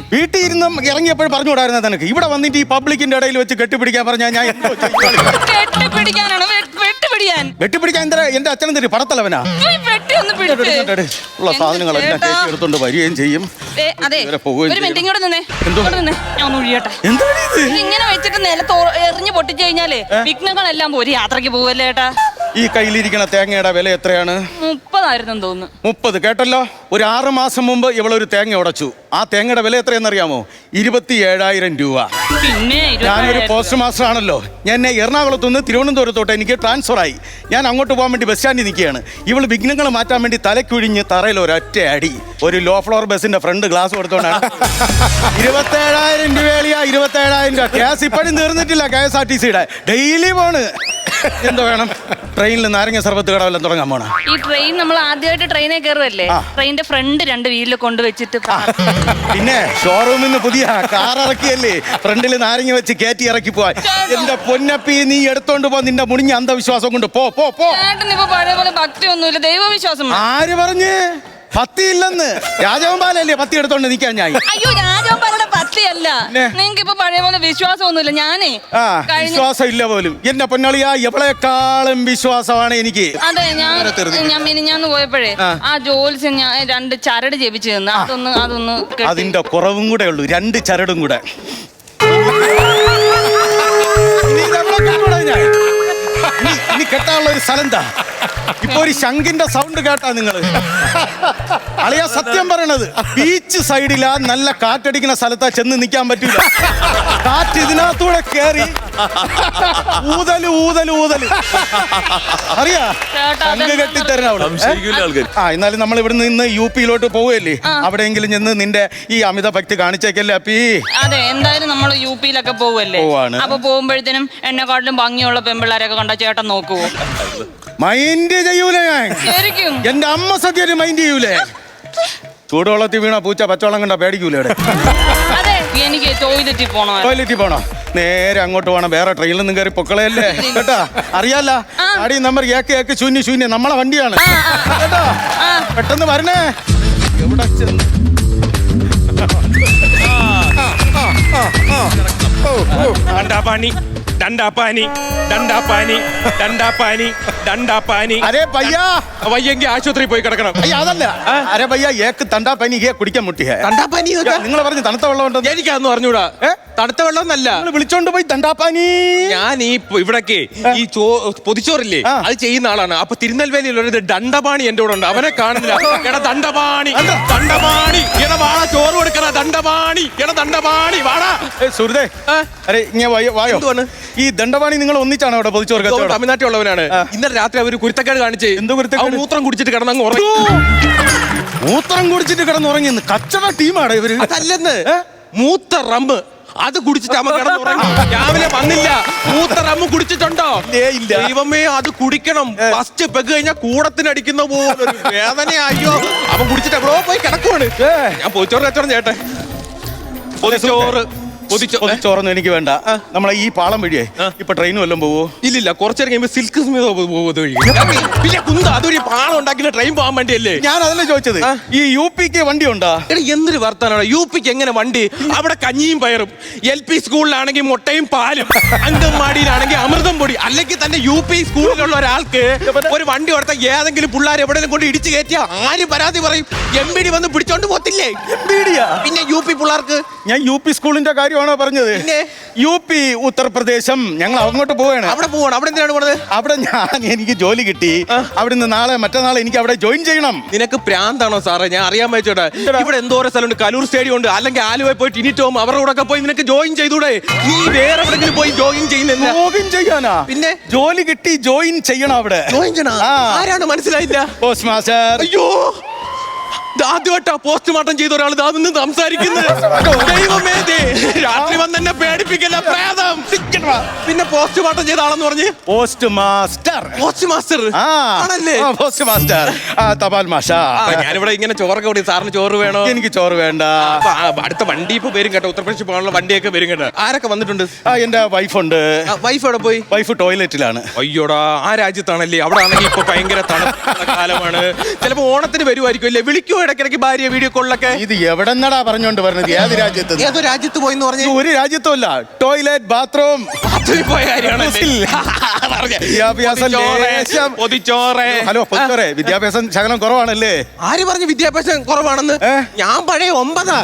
വീട്ടിൽ ഇരുന്ന് ഇറങ്ങിയപ്പോഴും പറഞ്ഞുകൂടായിരുന്ന നിനക്ക് ഇവിടെ വന്നിട്ട് ഈ പബ്ലിക്കിന്റെ ഇടയിൽ വെച്ച് കെട്ടിപ്പിടിക്കാൻ പറഞ്ഞാൽ ഞാൻ വെട്ടിപ്പിടിക്കാൻ എന്താ എന്റെ അച്ഛനും തരും പടത്തലവനാ ഉള്ള സാധനങ്ങളെല്ലാം ചേച്ചി എടുത്തോണ്ട് വരികയും ചെയ്യും. ഇങ്ങനെ വെച്ചിട്ട് നിലത്ത് എറിഞ്ഞു പൊട്ടിച്ചു കഴിഞ്ഞാലേ വിഘ്നങ്ങളെല്ലാം ഒരു യാത്രക്ക് പോവല്ലേ ഏട്ടാ. ഈ കയ്യിലിരിക്കുന്ന തേങ്ങയുടെ വില എത്രയാണ്? 30,000 തോന്നുന്നു. 30 കേട്ടല്ലോ. ഒരു 6 മാസം മുമ്പ് ഇവളൊരു തേങ്ങ ഉടച്ചു. ആ തേങ്ങയുടെ വില എത്രയെന്നറിയാമോ? 27,000 രൂപ. പിന്നെ ഞാനൊരു പോസ്റ്റ് മാസ്റ്റർ ആണല്ലോ. ഞാൻ എറണാകുളത്ത് നിന്ന് തിരുവനന്തപുരത്തോട്ട് എനിക്ക് ട്രാൻസ്ഫർ ആയി. ഞാൻ അങ്ങോട്ട് പോകാൻ വേണ്ടി ബസ് സ്റ്റാൻഡിൽ നിൽക്കുകയാണ്. ഇവള് വിഘ്നങ്ങൾ മാറ്റാൻ വേണ്ടി തലക്കുഴിഞ്ഞ് തറയിൽ ഒരൊറ്റ അടി. ഒരു ലോ ഫ്ലോർ ബസിന്റെ ഫ്രണ്ട് ഗ്ലാസ് കൊടുത്തോണ്ടാണ് 27,000 രൂപ. 27,000 രൂപ. കേസ് ഇപ്പോഴും തീർന്നിട്ടില്ല. KSRTCയുടെ ഡെയിലി പോണ്. എന്തോ വേണം? ട്രെയിനിൽ നാരങ്ങ സർബത്ത് കടവെല്ലാം തുടങ്ങാൻ പോണ. ഈ ട്രെയിൻ നമ്മൾ ആദ്യമായിട്ട് ട്രെയിനിൽ കയറുമല്ലേ, ട്രെയിനിന്റെ ഫ്രണ്ട് 2 വീലിൽ കൊണ്ടുവച്ചിട്ട് പിന്നെ ഷോറൂമിൽ നിന്ന് പുതിയ കാർ ഇറക്കിയല്ലേ, ഫ്രണ്ടിൽ നാരങ്ങ വെച്ച് കയറ്റി ഇറക്കി പോവാൻ. എന്റെ പൊന്നപ്പി, നീ എടുത്തോണ്ട് പോ നിന്റെ മുടിഞ്ഞ അന്ധവിശ്വാസം കൊണ്ട്. പോ പോ പോ. ഇപ്പൊ പഴയ പോലെ ഭക്തി ഒന്നുമില്ല, ദൈവവിശ്വാസം. ആര് പറഞ്ഞ് പത്തി ഇല്ലെന്ന്? രാജവമ്പാലല്ലേ പത്തി എടുത്തോണ്ട് നിൽക്കാൻ ഞാൻ? അയ്യോ, രാജവമ്പാലയുടെ പത്തിയല്ല. നിങ്ങക്ക് ഇപ്പൊ പഴയ പോലെ വിശ്വാസം ഒന്നുമില്ല. ഞാനേ വിശ്വാസം ഇല്ല പോലും. എന്റെ പൊന്നളിയാ, എവളെക്കാളും വിശ്വാസമാണ് എനിക്ക്. അതെ, ഞാൻ മിനിഞ്ഞാന്ന് പോയപ്പോഴേ ആ ജോലിസ് ഞാൻ 2 ചരട് ജപിച്ചു തന്നു. അതൊന്ന് അതിന്റെ കുറവും കൂടെ ഉള്ളൂ, 2 ചരടും കൂടെ. ഇനി കെട്ടാനുള്ള ഒരു സ്ഥലം എന്താ? ഇപ്പൊ ഒരു ശംഖിന്റെ സൗണ്ട് കേട്ടാ നിങ്ങള്? അളിയാ സത്യം പറയണത്, ബീച്ച് സൈഡിലാ നല്ല കാറ്റടിക്കുന്ന സ്ഥലത്താ ചെന്ന് നിൽക്കാൻ പറ്റൂല. കാറ്റ് ഇതിനകത്തൂടെ കേറി ഊതല് ഊതല് ഊതല് അറിയാ, ശംഖ് കെട്ടിത്തരണ. എന്നാലും നമ്മൾ ഇവിടെ നിന്ന് UP-യിലോട്ട് പോവുകയല്ലേ, അവിടെയെങ്കിലും ചെന്ന് നിന്റെ ഈ അമിത ഭക്തി കാണിച്ചേക്കല്ലേ അപ്പീ? അതെ, എന്തായാലും നമ്മൾ UP-യിലൊക്കെ പോവല്ലേ. അപ്പൊ പോകുമ്പോഴത്തേനും എന്നെക്കാട്ടിലും ഭംഗിയുള്ള പെൺപിള്ളേരൊക്കെ കണ്ട ചേട്ടൻ നോക്കുവോ? മൈൻഡ് ചെയ്യൂലേ ഞാൻ? എന്റെ അമ്മ സദ്യ മൈൻഡ് ചെയ്യൂലേ? ചൂടുവെള്ളത്തിൽ വീണ പൂച്ച പച്ചവെള്ളം കണ്ടാ പേടിക്കൂലേ? എനിക്ക് ടോയ്ലറ്റിൽ പോണോ? നേരെ അങ്ങോട്ട് പോകണം. വേറെ ട്രെയിനിൽ നിന്നും കയറി പൊക്കളയല്ലേ കേട്ടാ? അറിയാല, അടി നമ്പർ ഏക്ക് ശൂന്യം നമ്മളെ വണ്ടിയാണ് കേട്ടോ. പെട്ടെന്ന് വരണേ. എവിടെ ചെന്ന് അരേ പയ്യാ, വയ്യെങ്കിൽ ആശുപത്രി പോയി കിടക്കണം. അതല്ല, അരേ പയ്യാ ഏക്ക് തണ്ടാ പനി കുടിക്കാൻ മുട്ടിയ. തണ്ടാപ്പാനി നിങ്ങൾ പറഞ്ഞു തണുത്ത വെള്ളം ഉണ്ടെന്ന്. എനിക്കതൊന്നും അറിഞ്ഞൂടാ. തണുത്ത വെള്ളം എന്നല്ല, വിളിച്ചോണ്ട് പോയി തണ്ടാപ്പാനി. ഞാൻ ഈ ഇവിടൊക്കെ ഈ പൊതിച്ചോറില്ലേ, അത് ചെയ്യുന്ന ആളാണ്. അപ്പൊ തിരുനെൽവേലിയിൽ ഒരു ദണ്ഡപാണി എന്റെ കൂടെ ഉണ്ട്. അവനെ കാണുന്നില്ല. എടാ ദണ്ഡപാണി, ദണ്ഡപാണി, എടാ വാടാ ചോറ് കൊടുക്കണ ദണ്ഡപാണി, എടാ ദണ്ഡപാണി വാടാ. സുഹൃത്തേ, അരെ വായോ. ഈ ദണ്ഡപാണി നിങ്ങൾ ഒന്നിച്ചാണ് അവിടെ പൊതിച്ചോറ്? തമിഴ്നാട്ടിലുള്ളവനാണ്. ഇന്നലെ രാത്രി അവർ കുരുത്തക്കേട് കാണിച്ച്. എന്ത് കുരുത്തക്കേട്? മൂത്രം കുടിച്ചിട്ട് കിടന്നങ്ങ് ഉറങ്ങി. മൂത്രം കുടിച്ചിട്ട് കിടന്നുറങ്ങിയെന്ന്? കച്ചറ ടീമാണ് ഇവര്. അതല്ലെന്ന്, മൂത്ത റമ്മ് അത് കുടിച്ചിട്ട് അമ്മ കിടന്നുറങ്ങി. രാവിലെ വന്നില്ല. മൂത്ത റമ്മ് കുടിച്ചിട്ടുണ്ടോ? ഇല്ല. ദൈവമേ, അത് കുടിക്കണം. ഫസ്റ്റ് പെഗ് കഴിഞ്ഞാൽ കൂടത്തിനടിക്കുന്ന പോലൊരു വേദന. അയ്യോ, അവൻ കുടിച്ചിട്ട് എവിടെയോ പോയി കിടക്കുവാണ്. ഞാൻ പൊതിച്ചോറ് കച്ചവടം ചെയ്യട്ടെ. പൊതിച്ചോറൊന്നും എനിക്ക് വേണ്ട. നമ്മളെ ഈ പാളം വഴിയേ ഇപ്പൊ ട്രെയിനും വല്ലതും പോവോ? ഇല്ലില്ല, കുറച്ചേരം കഴിയുമ്പോ സിൽക്ക് പിന്നെ കുന്ത അതൊരു പാളം ഉണ്ടാക്കുന്ന ട്രെയിൻ പോകാൻ വേണ്ടിയല്ലേ. ഞാൻ അതല്ലേ ചോദിച്ചത്. ഈ UP-ക്ക് വണ്ടി ഉണ്ടാ? എന്തൊരു വർത്താനാണ്. UP-ക്ക് എങ്ങനെ വണ്ടി? അവിടെ കഞ്ഞിയും പയറും. LP സ്കൂളിലാണെങ്കിൽ മുട്ടയും പാലും, അങ്കൻവാടിയിലാണെങ്കിൽ അമൃതം പൊടി. അല്ലെങ്കിൽ തന്നെ UP സ്കൂളിലുള്ള ഒരാൾക്ക് ഒരു വണ്ടി കൊടുത്ത ഏതെങ്കിലും പിള്ളേർ എവിടെയും കൊണ്ട് ഇടിച്ചു കയറ്റിയാ ആര് പരാതി പറയും? MBD വന്ന് പിടിച്ചോണ്ട് പോത്തില്ലേ? പിന്നെ UP പിള്ളേർക്ക്. ഞാൻ UP സ്കൂളിന്റെ കാര്യമാണോ പറഞ്ഞത്? UP ഉത്തർപ്രദേശം. ഞങ്ങൾ അങ്ങോട്ട് പോവാണ്. അവിടെ പോവാണ്. അവിടെ എന്തിനാണ് പോണത്? അവിടെ എനിക്ക് ജോലി കിട്ടി. അവിടുന്ന് മറ്റന്നാൾ എനിക്ക് അവിടെ ജോയിൻ ചെയ്യണം. നിനക്ക് പ്രാന്താണോ സാറേ? ഞാൻ അറിയാൻ പറ്റോട്ടെ. ഇവിടെ എന്തോരം സ്ഥലമുണ്ട്. കലൂർ സ്റ്റേഡിയം ഉണ്ട്. അല്ലെങ്കിൽ ആലുവ പോയി ടിനിറ്റോം അവരുടെ കൂടെ പോയി നിനക്ക് ജോയിൻ ചെയ്തൂടെ? നീ വേറെ എവിടെങ്കിലും പോയി ജോയിൻ ചെയ്യുന്നില്ല. ജോയിൻ ചെയ്യാനാ? പിന്നെ ജോലി കിട്ടി ജോയിൻ ചെയ്യണം അവിടെ. ജോയിൻ ചെയ്യണം. ആരാണ് മനസ്സിലായില്ല? Post master. അയ്യോ, ആദ്യമായിട്ടാ പോസ്റ്റ്മോർട്ടം ചെയ്ത ഒരാൾ നിന്ന് സംസാരിക്കുന്നത്. രാത്രി വന്ന് എന്നെ പേടിപ്പിക്കല്ല പ്രേതം. പിന്നെ പോസ്റ്റ്മോർട്ടം ചെയ്ത ആളെന്ന് പറഞ്ഞ് പോസ്റ്റ് മാസ്റ്റർ. പോസ്റ്റ് മാസ്റ്റർ ആണല്ലേ? പോസ്റ്റ് മാസ്റ്റർ, തപാൽ മാഷ. ഞാനിവിടെ ഇങ്ങനെ ചോറൊക്കെ കൂടി. സാറിന് ചോറ് വേണോ? എനിക്ക് ചോറ് വേണ്ട. അടുത്ത വണ്ടി ഇപ്പൊ വരും കേട്ടോ. ഉത്തർപ്രദേശിൽ പോകാനുള്ള വണ്ടിയൊക്കെ വരും കേട്ടോ. ആരൊക്കെ വന്നിട്ടുണ്ട്? എന്റെ വൈഫുണ്ട്. വൈഫ് എവിടെ പോയി? വൈഫ് ടോയ്ലറ്റിലാണ്. അയ്യോടാ, ആ രാജ്യത്താണല്ലേ? അവിടെ ആണെങ്കിൽ ഇപ്പൊ ഭയങ്കര തണുപ്പുള്ള കാലമാണ്. ചിലപ്പോ ഓണത്തിന് വരുമായിരിക്കും അല്ലേ? വിളിക്കോ ഇടയ്ക്കിടയ്ക്ക് ഭാര്യ വീഡിയോ കോളിലൊക്കെ. ഇത് എവിടെന്നടാ പറഞ്ഞോണ്ട് പറഞ്ഞത്? ഏത് രാജ്യത്ത്? ഏതോ രാജ്യത്ത് പോയിന്ന് പറഞ്ഞു. ഒരു രാജ്യത്തുമല്ല, ടോയ്ലറ്റ് ബാത്റൂം പോയ കാര്യമാണ്. ഹലോ പൊതിച്ചോറെ, വിദ്യാഭ്യാസം ശകലം കുറവാണല്ലേ? ആര് പറഞ്ഞു വിദ്യാഭ്യാസം കുറവാണെന്ന്? ഞാൻ പഴയ 9.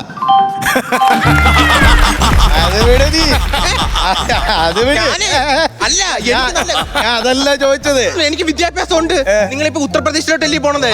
അത് വിട് നീ. അത് വിട്. അല്ല, അതല്ല ചോദിച്ചത്. എനിക്ക് വിദ്യാഭ്യാസം ഉണ്ട്. നിങ്ങളിപ്പോ ഉത്തർപ്രദേശിലോട്ടല്ലേ പോണത്?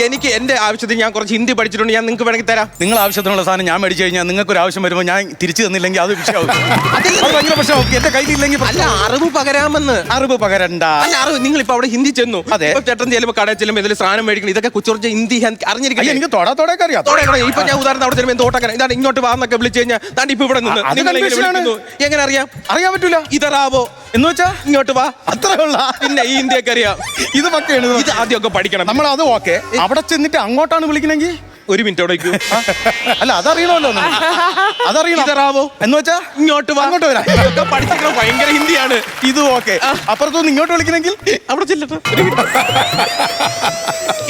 എനിക്ക് എന്റെ ആവശ്യത്തിന് ഞാൻ കുറച്ച് ഹിന്ദി പഠിച്ചിട്ടുണ്ട്. ഞാൻ നിങ്ങൾക്ക് വേണമെങ്കിൽ തരാം. നിങ്ങൾ ആവശ്യത്തിനുള്ള സാധനം ഞാൻ മേടിച്ചു കഴിഞ്ഞാൽ നിങ്ങൾക്ക് ഒരു ആവശ്യം വരുമ്പോൾ ഞാൻ തിരിച്ചു തന്നില്ലെങ്കിൽ അത് വിഷയമാവും. അത് ഭയങ്കര പ്രശ്നമാവും. എന്റെ കയ്യിലില്ലെങ്കിൽ അല്ല, അറിവ് പകരാമെന്ന്. അറിവ് പകരണ്ട. അല്ല, അറിവ്. നിങ്ങൾ ഇപ്പൊ അവിടെ ഹിന്ദി ചെന്നു. അതെ. ചേട്ടൻ ചെല്ലുമ്പോൾ കടയിൽ ചെല്ലുമ്പോൾ ഇതിൽ സാധനം മേടിക്കണം. ഇതൊക്കെ കുറിച്ച് ഹിന്ദി അറിഞ്ഞിരിക്കും. എനിക്ക് തൊടൊക്കെ അറിയാം. ഇപ്പൊ ഞാൻ ഉദാഹരണം അവിടെ ചെല്ലുമ്പോൾ തോട്ടക്കാൻ ഇതാണ് ഇങ്ങോട്ട് വാന്നൊക്കെ വിളിച്ചു കഴിഞ്ഞാൽ താണ്ട് ഇപ്പൊ ഇവിടെ നിന്ന് എങ്ങനെ അറിയാം? അറിയാൻ പറ്റൂല. ഇതറാവോ എന്ന് വെച്ചാ ഇങ്ങോട്ട് വാ. അത്രേ ഉള്ള. പിന്നെ ഈ ഹിന്ദിയൊക്കെ അറിയാം. ഇത് പക്കയാണ്. ഇത് ആദ്യമൊക്കെ പഠിക്കണം. നമ്മൾ അത് ഓക്കെ. അവിടെ ചെന്നിട്ട് അങ്ങോട്ടാണ് വിളിക്കണമെങ്കിൽ ഒരു മിനിറ്റ് അവിടെ വയ്ക്കൂ. അല്ല, അതറിയണമല്ലോ. അതറിയണം. ഇതറാവോ എന്ന് വെച്ചാ ഇങ്ങോട്ട് വാ. അങ്ങോട്ട് വരാം. ഇതൊക്കെ പഠിക്കണം. ഭയങ്കര ഹിന്ദിയാണ്. ഇത് ഓക്കെ. അപ്പുറത്തൊന്ന് ഇങ്ങോട്ട് വിളിക്കണമെങ്കിൽ അവിടെ ചെല്ലട്ടെ.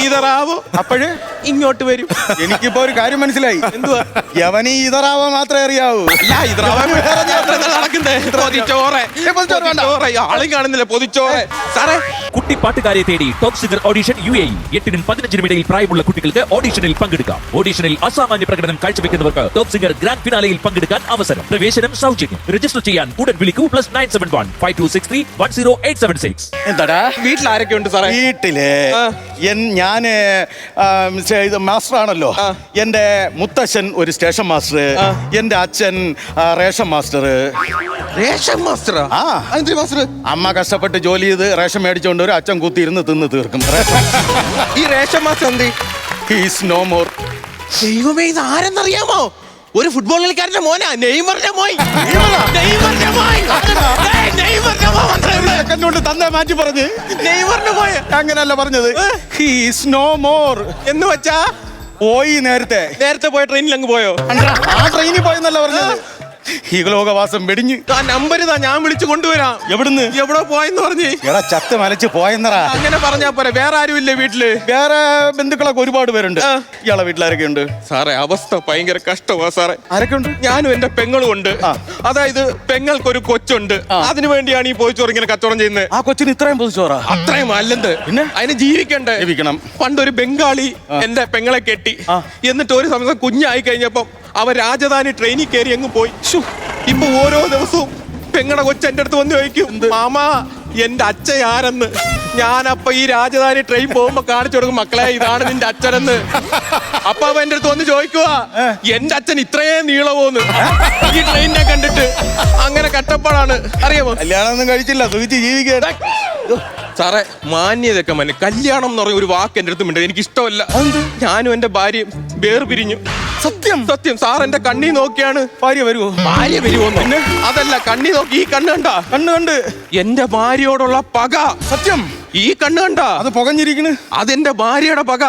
ഇതറാവോ അപ്പോഴ് ഇങ്ങോട്ട് വരും. എനിക്കിപ്പോ ഒരു കാര്യം മനസ്സിലായി. എന്തുവാ? യവനി ഇതറാവ മാത്രമേ അറിയാവൂ. ആളും കാണുന്നില്ല. പൊതിച്ചോറെ സാറേ. കുട്ടി പാട്ടുകാരെ തേടി ടോപ്പ് സിംഗർ ഓഡിഷൻ UAE. 8-നും 15-നും ഇടയിൽ പ്രായമുള്ള കുട്ടികൾക്ക് ഓഡിഷനിൽ പങ്കെടുക്കാം. ഓഡിഷനിൽ അസാമാന്യ പ്രകടനം കാഴ്ചവെക്കുന്നവർക്ക് ടോപ്പ് സിംഗർ ഗ്രാൻഡ് ഫിനാലയിൽ പങ്കെടുക്കാൻ അവസരം. പ്രവേശനം സൗജന്യം. രജിസ്റ്റർ ചെയ്യാൻ ഉടൻ വിളിക്കൂ. +971 5263 10876. എന്താടാ വീട്ടിൽ ആരൊക്കെ ഉണ്ട് സാറേ? വീട്ടില് ഞാന് മാസ്റ്റർ ആണല്ലോ. എന്റെ മുത്തശ്ശൻ ഒരു സ്റ്റേഷൻ മാസ്റ്റർ, എന്റെ അച്ഛൻ റേഷൻ മാസ്റ്റർ. Ration master? ആ, മാസ്റ്റർ. അമ്മ കഷ്ടപ്പെട്ട് ജോലി ചെയ്ത് റേഷൻ മേടിച്ചോണ്ട് ഒരു അച്ഛൻ കുത്തിയിരുന്ന് തിന്ന് തീർക്കും. ഈ റേഷൻ മാസ്റ്റർ എന്ത്? He's no more. ദൈവമേ, ഇത് ആരെന്നറിയാമോ? ഒരു ഫുട്ബോൾ കളിക്കാരന്റെ മോനാ. നെയ്മറിന്റെ മോൻ. കൊണ്ട് തന്നെ മാറ്റി പറഞ്ഞ് നെയ്മറിന്റെ മോൻ അങ്ങനെയല്ല പറഞ്ഞത്. ഹീസ് നോ മോർ എന്ന് വെച്ചാ പോയി. നേരത്തെ പോയ ട്രെയിനിൽ അങ്ങ് പോയോ? ആ ട്രെയിനിൽ പോയെന്നല്ല പറഞ്ഞത്. ഈ ലോകവാസം വെടിഞ്ഞ്. ആ നമ്പർ ഇതാ, ഞാൻ വിളിച്ചു കൊണ്ടുവരാം. എവിടുന്ന്? എവിടെ പോയെന്ന് പറഞ്ഞ്. എടാ, ചത്ത് മലച്ച് പോയെന്നറാ. അങ്ങനെ പറഞ്ഞാ പോരെ. വേറെ ആരും ഇല്ലേ വീട്ടില്? വേറെ ബന്ധുക്കളൊക്കെ ഒരുപാട് പേരുണ്ട്. ഇയാളെ വീട്ടിലാരൊക്കെ ഉണ്ട്? സാറേ, അവസ്ഥ ഭയങ്കര കഷ്ടമാ സാറേ. ആരൊക്കെ ഉണ്ട്? ഞാനും എന്റെ പെങ്ങളും ഉണ്ട്. അതായത് പെങ്ങൾക്കൊരു കൊച്ചുണ്ട്. അതിനു വേണ്ടിയാണ് ഈ പൊതിച്ചോറ് ഇങ്ങനെ കച്ചവടം ചെയ്യുന്നത്. ആ കൊച്ചിന് ഇത്രയും പൊതിച്ചോറാ? അത്രയും അല്ലെന്ന്. പിന്നെ അതിന് ജീവിക്കണ്ടേ? ജീവിക്കണം. പണ്ടൊരു ബംഗാളി എന്റെ പെങ്ങളെ കെട്ടി. എന്നിട്ട് ഒരു സമയം കുഞ്ഞായി കഴിഞ്ഞപ്പം അവൻ രാജധാനി ട്രെയിനിൽ കയറി അങ്ങ് പോയി. ഇപ്പൊ ഓരോ ദിവസവും പെങ്ങളുടെ കൊച്ചു എന്റെ അടുത്ത് വന്ന് ചോദിക്കും, മാമാ എന്റെ അച്ഛൻ ആരെന്ന്. ഞാനപ്പൊ ഈ രാജധാനി ട്രെയിൻ പോകുമ്പോ കാണിച്ചു കൊടുക്കും, മക്കളെ ഇതാണ് നിന്റെ അച്ഛനെന്ന്. അപ്പൊ അവൻ എന്റെ അടുത്ത് വന്ന് ചോദിക്കുക, എന്റെ അച്ഛൻ ഇത്രയേ നീളവോന്ന് ഈ ട്രെയിനിനെ കണ്ടിട്ട്. അങ്ങനെ കട്ടപ്പാടാണ്, അറിയാമോ? കല്യാണം കഴിച്ചില്ല, സുഖിച്ച് ജീവിക്കാൻ. സാറേ, മാന്യതൊക്കെ മന്നെ. കല്യാണം എന്ന് പറഞ്ഞ ഒരു വാക്ക് എന്റെ അടുത്ത് മിണ്ടത് എനിക്ക് ഇഷ്ടമല്ല. ഞാനും എന്റെ ഭാര്യയും വേർപിരിഞ്ഞു. സത്യം സത്യം. സാർ എന്റെ കണ്ണി നോക്കിയാണ്. ഭാര്യ വരുമോ? ഭാര്യ വരുമോന്ന്? പിന്നെ അതല്ല, കണ്ണി നോക്കി. ഈ കണ്ണ് കണ്ട? കണ്ട് എന്റെ ഭാര്യയോടുള്ള പക. സത്യം. ഈ കണ്ണ് കണ്ട? അത് പുകഞ്ഞിരിക്കണ്. അതെന്റെ ഭാര്യയുടെ പക.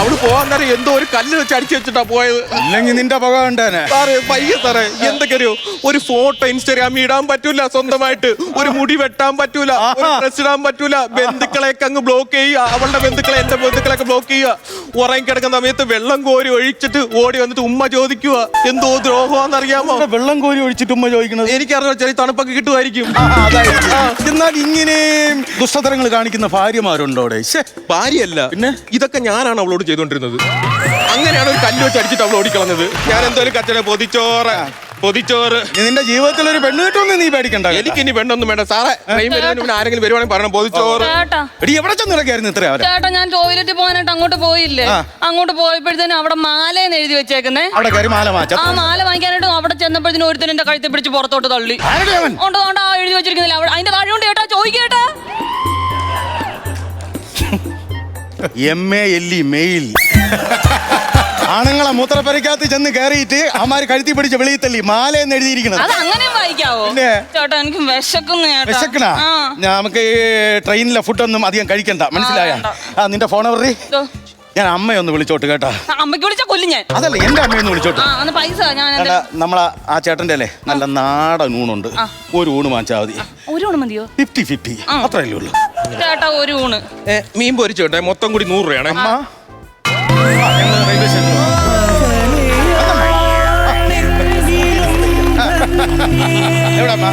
അവള് പോകാൻ നേരം എന്തോ ഒരു കല്ല് വെച്ച് അടിച്ചു വെച്ചിട്ടാ പോയത്. ഇല്ലെങ്കിൽ നിന്റെ പക കണ്ടേനെ. സാറേ, പയ്യെ സാറേ, എന്തൊക്കെയോ ഒരു ഫോട്ടോ ഇൻസ്റ്റാഗ്രാമിൽ ഇടാൻ പറ്റൂല സ്വന്തമായിട്ട്. ഒരു മുടി വെട്ടാൻ പറ്റൂല, ഒരു ഡ്രസ് ഇടാൻ പറ്റൂല. ബന്ധുക്കളെയൊക്കെ അങ്ങ് ബ്ലോക്ക് ചെയ്യുക. അവളുടെ ബന്ധുക്കളെ, എന്റെ ബന്ധുക്കളെയൊക്കെ ബ്ലോക്ക് ചെയ്യുക. ഉറങ്ങി കിടക്കുന്ന സമയത്ത് വെള്ളം കോരി ഒഴിച്ചിട്ട് ഓടി വന്നിട്ട് ഉമ്മ ചോദിക്കുക. എന്തോ ദ്രോഹമാണെന്നറിയാമോ? വെള്ളം കോരി ഒഴിച്ചിട്ട് ഉമ്മ ചോദിക്കുന്നത്? എനിക്കറിയാം, ചെറിയ തണുപ്പൊക്കെ കിട്ടുമായിരിക്കും. എന്നാൽ ഇങ്ങനെ ദുഷ്ടതരങ്ങൾ കാണിക്കുന്ന ഭാര്യമാരുണ്ടോ? ഭാര്യയല്ല, പിന്നെ ഇതൊക്കെ ഞാനാണ് അവളോട് ചെയ്തോണ്ടിരുന്നത്. അങ്ങനെയാണ് ഒരു കല്ല് വെച്ച് അടിച്ചിട്ട് അവൾ ഓടിക്കളഞ്ഞത്. ഞാൻ എന്തോലും കച്ചനെ പൊതിച്ചോറ്. നിന്റെ ജീവിതത്തിൽ ഒരു പെണ്ണ് കിട്ടുമെന്ന് നീ പേടിക്കണ്ട. എനിക്ക് ഇനി പെണ്ണൊന്നും വേണ്ട സാറേ. ട്രെയിൻ വരുന്നതിന് മുന്നേ ആരെങ്കിലും വരുവാണെങ്കിൽ പറയണം പൊതിച്ചോറ്. എടി, എവിടെ ചെന്നിറക്കായിരുന്നു ഇത്ര? ചേട്ടാ, ഞാൻ ടോയ്ലറ്റിൽ പോകാനായിട്ട് അങ്ങോട്ട് പോയില്ലേ? അങ്ങോട്ട് പോയപ്പോഴത്തേനും അവിടെ മാലയെന്ന് എഴുതി വെച്ചേക്കുന്നേ. അവിടെ കയറി മാല വാങ്ങിച്ചു. ആ മാല വാങ്ങിക്കാനായിട്ട് അവിടെ ചെന്നപ്പോഴത്തേനും ഒരുത്തൻ എന്റെ കഴുത്തെ പിടിച്ച് പുറത്തോട്ട് തള്ളി. ഉണ്ടോ എഴുതി വെച്ചിരിക്കുന്നില്ല. അതിന്റെ താഴെ കൊണ്ട് ചേട്ടാ ചോദിക്കേട്ടാ. MALE mail. ആണുങ്ങളെ മൂത്രപ്പരക്കകത്ത് ചെന്ന് കയറിയിട്ട് അമ്മാര് കഴുത്തി പിടിച്ച് വെളിയിൽ തള്ളി മാലയെന്ന് എഴുതിയിരിക്കണം. അത് അങ്ങനെ വായിക്കാവോ? ചേട്ടാ, എനിക്ക് വിശക്കണ. നമുക്ക് ഈ ട്രെയിനിലെ ഫുഡൊന്നും അധികം കഴിക്കണ്ട, മനസ്സിലായ? നിന്റെ ഫോൺ എവറി? ഞാൻ അമ്മയൊന്ന് വിളിച്ചോട്ട് കേട്ടാ. അമ്മയ്ക്ക് വിളിച്ചാ കൊല്ലും ഞാൻ. അതല്ല, എന്റെ അമ്മയൊന്ന് വിളിച്ചോട്ട്. പൈസ നമ്മളെ ആ ചേട്ടന്റെ അല്ലേ നല്ല നാടൻ ഊണുണ്ട്. ഒരു ഊണ് വാങ്ങിച്ചാൽ മതി. ഒരു ഊണ് മതിയോ? 50-50 അത്രയല്ലേ ഉള്ളൂ ചേട്ടാ. ഒരു ഊണ് മീൻ പൊരിച്ചോട്ടെ. മൊത്തം കൂടി 100 രൂപയാണ്. ഞങ്ങൾ റെയിൽവേ സ്റ്റേഷനിൽ എവിടെ അമ്മ?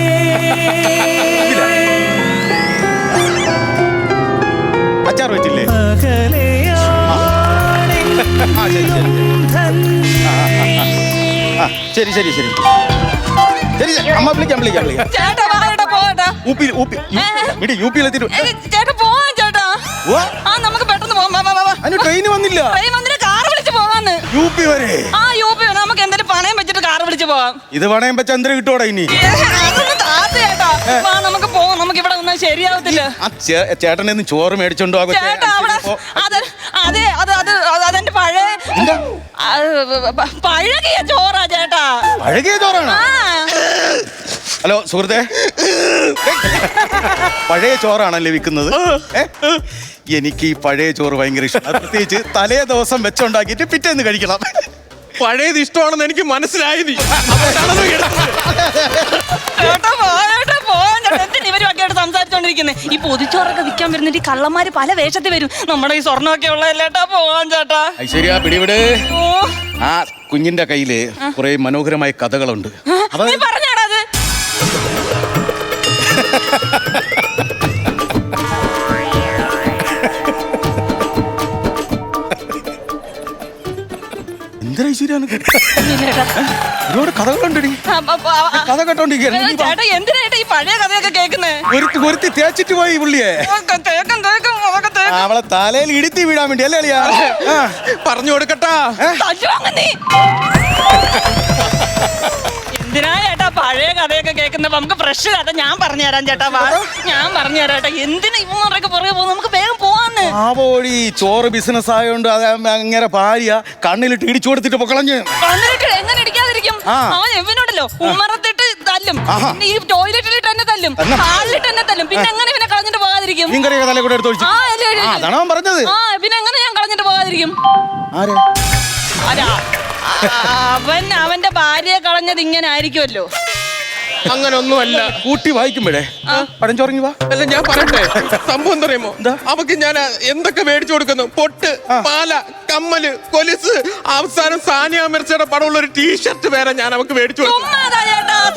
ഇല്ല. അച്ചാർ വെച്ചില്ലേ? ശരി ശരി ശരി ശരി അമ്മ വിളിക്കാം. ചേട്ടാ വാ ചേട്ടാ പോകട്ടാ. യൂപ്പിയിലെത്തിട്ട് ചേട്ടാ പോവാൻ ചേട്ടാ. ആ നമുക്ക് പെട്ടെന്ന് പോകാം. അതിന് ട്രെയിൻ വന്നില്ല. ട്രെയിൻ വന്നിട്ട് കാർ വിളിച്ച് പോവാന്ന്. യൂപ്പി വരെ? ആ യൂപ്പി വരെ. നമുക്ക് എന്തെങ്കിലും പണയം വെച്ചിട്ട് കാർ വിളിച്ച് പോവാം. ഇത് പണയം വെച്ച എന്തിനു കിട്ടോടാ ഇനി? അതൊന്നും താത്ത ചേട്ടാ. വാ നമുക്ക് പോവാം. നമുക്ക് ഇവിടെ ഒന്നും ശരിയാവത്തില്ല. ചേട്ടനെ ചോറ് മേടിച്ചോണ്ടോ? ചേട്ടാ അവിടെ അതെന്റെ പഴയ പഴകിയ ചോറാ ചേട്ടാ. പഴകിയ ചോറാണ്? ഹലോ സുഹൃത്തെ, പഴയ ചോറാണല്ലേ വിൽക്കുന്നത്? എനിക്ക് ഈ പഴയ ചോറ് ഭയങ്കര ഇഷ്ടം. പ്രത്യേകിച്ച് തലേ ദിവസം വെച്ചുണ്ടാക്കിയിട്ട് പിറ്റേന്ന് കഴിക്കണം. പഴയത് ഇഷ്ടമാണെന്ന് എനിക്ക് മനസ്സിലായി. സംസാരിച്ചോണ്ടിരിക്കുന്നത് ഈ പൊതിച്ചോറൊക്കെ വിൽക്കാൻ വരുന്നിട്ട് ഈ കള്ളന്മാര് പല വേഷത്തിൽ വരും. നമ്മുടെ ഈ സ്വർണ്ണമൊക്കെ ഉള്ളതല്ലേട്ടാ. പോവാൻ ചേട്ടാ. ശരിയാ, പിടിവിട്. ആ കുഞ്ഞിന്റെ കയ്യില് കുറെ മനോഹരമായ കഥകളുണ്ട്. പറഞ്ഞാടാ അത്. എന്തിനാ ഒരുപാട് കഥകളുണ്ടടി. കഥ കേട്ടോണ്ടിരിക്കുന്നു. ചേട്ടാ എന്തിനായിട്ട് ഈ പഴയ കഥയൊക്കെ കേൾക്കുന്നേ? ഒരുത്തി തേച്ചിട്ട് പോയി പുള്ളിയെ. അവളെ തലയിൽ ഇടുത്തി വീഴാൻ വേണ്ടി അല്ലേ അളിയാ? പറഞ്ഞു കൊടുക്കട്ടാ. എന്തിനാ ചേട്ടാ പഴയ കഥയൊക്കെ കേൾക്കുന്നത്? നമുക്ക് ഫ്രഷ് കഥ ഞാൻ പറഞ്ഞുതരാം ചേട്ടാ. ഞാൻ പറഞ്ഞുതരാം ചേട്ടാ. എന്തിനാ ഇവന്മാരൊക്കെ പുറകെ പോകുന്നത്? നമുക്ക് വേഗം പോവാന്ന്. ആ പോടി, ചോറ് ബിസിനസ് ആയോണ്ട് അത് അങ്ങനെ ഭാര്യ കണ്ണിലിട്ട് ഇടിച്ചു കൊടുത്തിട്ട് പൊക്കളഞ്ഞ്. കണ്ണിലിട്ട് എങ്ങനെ ഇടിക്കാതിരിക്കും? അവൻ എവനോടല്ലോ ഉമ്മറത്തിട്ട് തല്ലും, ഈ ടോയ്ലറ്റിലിട്ട് തന്നെ തല്ലും, ഹാളിലിട്ട് തന്നെ തല്ലും. പിന്നെ എങ്ങനെ ഇവനെ കളഞ്ഞിട്ട് പോകാതിരിക്കും? തല കൂടെ എടുത്ത് ഒഴിച്ചു. അതാണ് അവൻ പറഞ്ഞത്. പിന്നെ എങ്ങനെ ഞാൻ കളഞ്ഞിട്ട് പോകാതിരിക്കും? അവന്റെ ഭാര്യയെ കളഞ്ഞത് ഇങ്ങനെ ആയിരിക്കുമല്ലോ. അങ്ങനെ ഒന്നുമല്ല. കൂട്ടി വായിക്കുമ്പോഴേ പഴഞ്ചോറങ്ങി വാ. അല്ല ഞാൻ പറയട്ടെ, സംഭവം എന്താ അറിയുമോ? അവക്ക് ഞാൻ എന്തൊക്കെ മേടിച്ചു കൊടുക്കുന്നു. പൊട്ട്, പാല, കമ്മല്, കൊലുസ്, അവസാനം സാനിയ മിർച്ചയുടെ പടമുള്ള ഒരു ടീഷർട്ട് വരെ ഞാൻ അവക്ക് മേടിച്ചു കൊടുക്കും.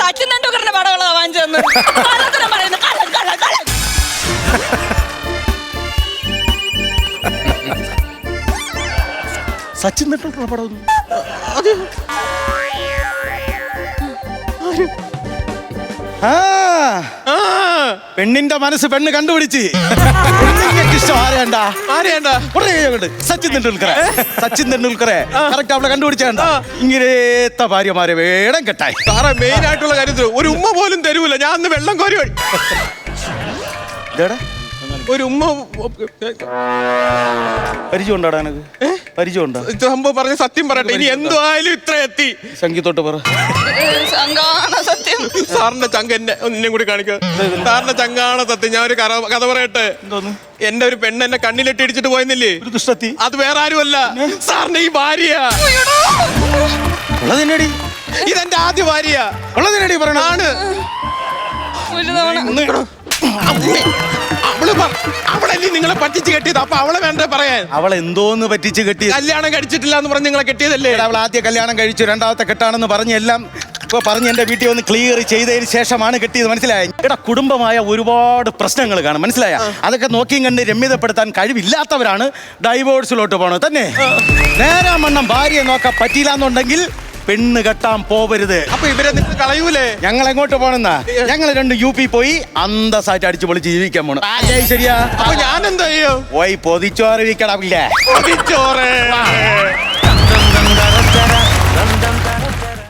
സച്ചിൻ തെണ്ടുൽക്കറിന്റെ പടമുള്ളതാ വാങ്ങിച്ചെന്ന് പറയുന്നത്. സച്ചിൻ തെണ്ടുൽക്കർ പടം പെണ്ണിന്റെ മനസ്സ് പെണ്ണ് കണ്ടുപിടിച്ച്. ഇഷ്ടം ആരെയാണ്ട? സച്ചിൻ തെണ്ടുൽക്കറെ. സച്ചിൻ തെണ്ടുൽക്കറെ കറക്റ്റ് അവളെ കണ്ടുപിടിച്ചാണ്ട. ഇങ്ങനത്തെ ഭാര്യമാരെ വേണം കെട്ടായി. സാറേ മെയിൻ ആയിട്ടുള്ള കാര്യത്തിൽ ഒരു ഉമ്മ പോലും തരൂല. ഞാൻ അന്ന് വെള്ളം കോരി ഒരു ഉമ്മ പരിചയമുണ്ടാടാ എനക്ക്? പരിചയമുണ്ടോ? സംഭവം പറഞ്ഞ സത്യം പറയട്ടെ, ഇനി എന്തുവായാലും ഇത്ര എത്തി. സംഗീതോട്ട് പറ. സത്യം സാറിന്റെ ചങ്ക എന്നെ കൂടി കാണിക്കുക. സാറിന്റെ ചങ്കാണ് സത്യം. ഞാൻ ഒരു കഥ പറയട്ടെ. എന്റെ ഒരു പെണ്ണ് എന്നെ കണ്ണിലിട്ട് ഇടിച്ചിട്ട് പോയെന്നില്ലേ? അത് വേറെ ആരുമല്ല, സാറിന്റെ ഈ ഭാര്യ. ഇതെന്റെ ആദ്യ ഭാര്യ. പറയണാണ്. അവളല്ലേ നിങ്ങളെ പറ്റിച്ച് കെട്ടിയത്? അപ്പൊ അവളെ വേണ്ട പറയാൻ. അവൾ എന്തോന്ന് പറ്റിച്ച് കെട്ടി? കല്യാണം കഴിച്ചിട്ടില്ല എന്ന് പറഞ്ഞ് നിങ്ങളെ കെട്ടിയതല്ലേ? അവൾ ആദ്യം കല്യാണം കഴിച്ചു, രണ്ടാമത്തെ കെട്ടാണെന്ന് പറഞ്ഞ് എല്ലാം പറഞ്ഞ് എന്റെ വീട്ടിൽ ഒന്ന് ക്ലിയർ ചെയ്തതിന് ശേഷമാണ് കെട്ടിയത്. മനസ്സിലായ? ഇവിടെ കുടുംബമായ ഒരുപാട് പ്രശ്നങ്ങൾ കാണും. മനസ്സിലായ? അതൊക്കെ നോക്കിയും കണ്ട് രമ്യതപ്പെടുത്താൻ കഴിവില്ലാത്തവരാണ് ഡൈവോഴ്സിലോട്ട് പോണത്. തന്നെ നേരാമണ്ണം ഭാര്യയെ നോക്കാൻ പറ്റിയില്ല എന്നുണ്ടെങ്കിൽ പെണ്ണ് കെട്ടാൻ പോവരുത്. അപ്പൊ ഇവരെ നിങ്ങൾ കളയൂലേ? ഞങ്ങൾ എങ്ങോട്ട് പോണെന്നാ? ഞങ്ങൾ രണ്ട് യുപി പോയി അന്തസ്സായിട്ട് അടിച്ചു പൊളിച്ച് ജീവിക്കാൻ പോണം. ശരിയാ? അപ്പൊ ഞാൻ എന്താ ചെയ്യോ? പോയി പൊതിച്ചോറ് വിൽക്കണമില്ലേ? പൊതിച്ചോറ്